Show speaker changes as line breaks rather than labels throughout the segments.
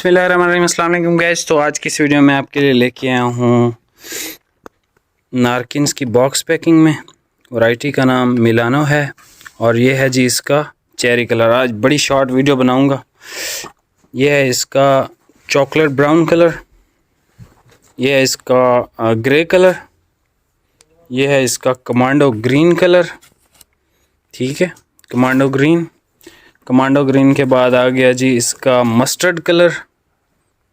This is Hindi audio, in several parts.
बिस्मिल्लाहिर्रहमानिर्रहीम, अस्सलाम वालेकुम गाइस। तो आज की इस वीडियो में आपके लिए लेके आया हूँ नारकिन्स की बॉक्स पैकिंग में। वैरायटी का नाम मिलानो है और ये है जी इसका चेरी कलर। आज बड़ी शॉर्ट वीडियो बनाऊंगा। ये है इसका चॉकलेट ब्राउन कलर, ये है इसका ग्रे कलर, ये है इसका कमांडो ग्रीन कलर। ठीक है, कमांडो ग्रीन। कमांडो ग्रीन के बाद आ गया जी इसका मस्टर्ड कलर,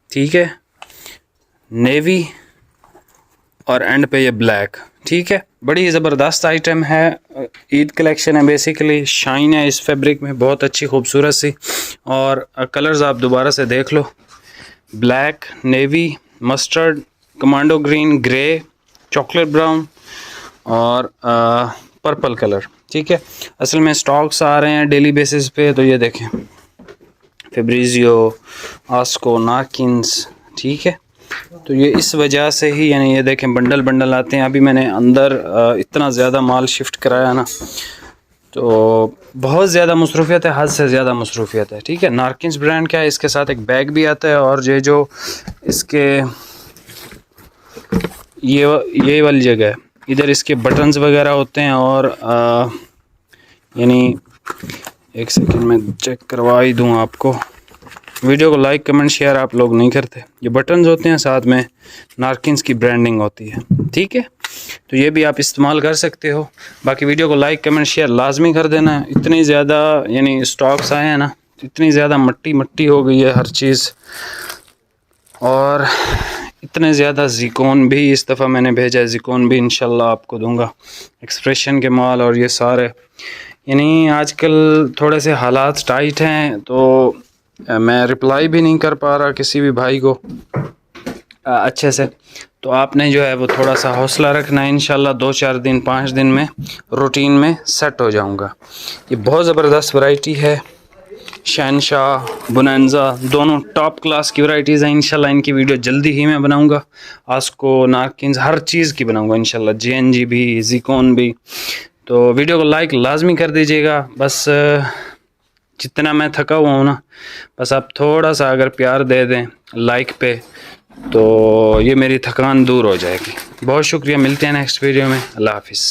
ठीक है, नेवी और एंड पे ये ब्लैक। ठीक है, बड़ी ज़बरदस्त आइटम है, ईद कलेक्शन है बेसिकली। शाइन है इस फैब्रिक में बहुत अच्छी खूबसूरत सी। और कलर्स आप दोबारा से देख लो, black, navy, mustard, commando green, grey, chocolate brown और पर्पल कलर। ठीक है, असल में स्टॉक्स आ रहे हैं डेली बेसिस पे। तो ये देखें, फेब्रिजियो, आस्को, नारकिन्स। ठीक है, तो ये इस वजह से ही, यानी ये देखें बंडल बंडल आते हैं। अभी मैंने अंदर इतना ज़्यादा माल शिफ्ट कराया ना, तो बहुत ज़्यादा मसरूफियत है, हद से ज़्यादा मसरूफियत है। ठीक है, नारकिन्स ब्रांड का है, इसके साथ एक बैग भी आता है। और ये जो इसके ये वाली जगह है, इधर इसके बटन्स वगैरह होते हैं। और यानी एक सेकंड में चेक करवा ही दूँ आपको। वीडियो को लाइक कमेंट शेयर आप लोग नहीं करते। ये बटन्स होते हैं, साथ में नारकिन्स की ब्रांडिंग होती है। ठीक है, तो ये भी आप इस्तेमाल कर सकते हो। बाकी वीडियो को लाइक कमेंट शेयर लाजमी कर देना। इतनी ज़्यादा यानी स्टॉक्स आए हैं ना, इतनी ज़्यादा मट्टी हो गई है हर चीज़। और इतने ज़्यादा ज़िकोन भी इस दफ़ा मैंने भेजा है, ज़िकोन भी इंशाल्लाह आपको दूंगा। एक्सप्रेशन के माल और ये सारे, यानी आजकल थोड़े से हालात टाइट हैं, तो मैं रिप्लाई भी नहीं कर पा रहा किसी भी भाई को अच्छे से। तो आपने जो है वो थोड़ा सा हौसला रखना है। इंशाल्लाह 2-4 दिन 5 दिन में रूटीन में सेट हो जाऊंगा। ये बहुत ज़बरदस्त वैरायटी है। शहनशाह, बोनांजा दोनों टॉप क्लास की वैरायटीज़ हैं। इंशाल्लाह इनकी वीडियो जल्दी ही मैं बनाऊंगा। आस्को, नारकिन्स, हर चीज़ की बनाऊंगा इंशाल्लाह, JNG भी, ज़िकोन भी। तो वीडियो को लाइक लाजमी कर दीजिएगा। बस जितना मैं थका हुआ हूँ ना, बस आप थोड़ा सा अगर प्यार दे दें लाइक पे, तो ये मेरी थकान दूर हो जाएगी। बहुत शुक्रिया, मिलते हैं नेक्स्ट वीडियो में। अल्लाह हाफिज़।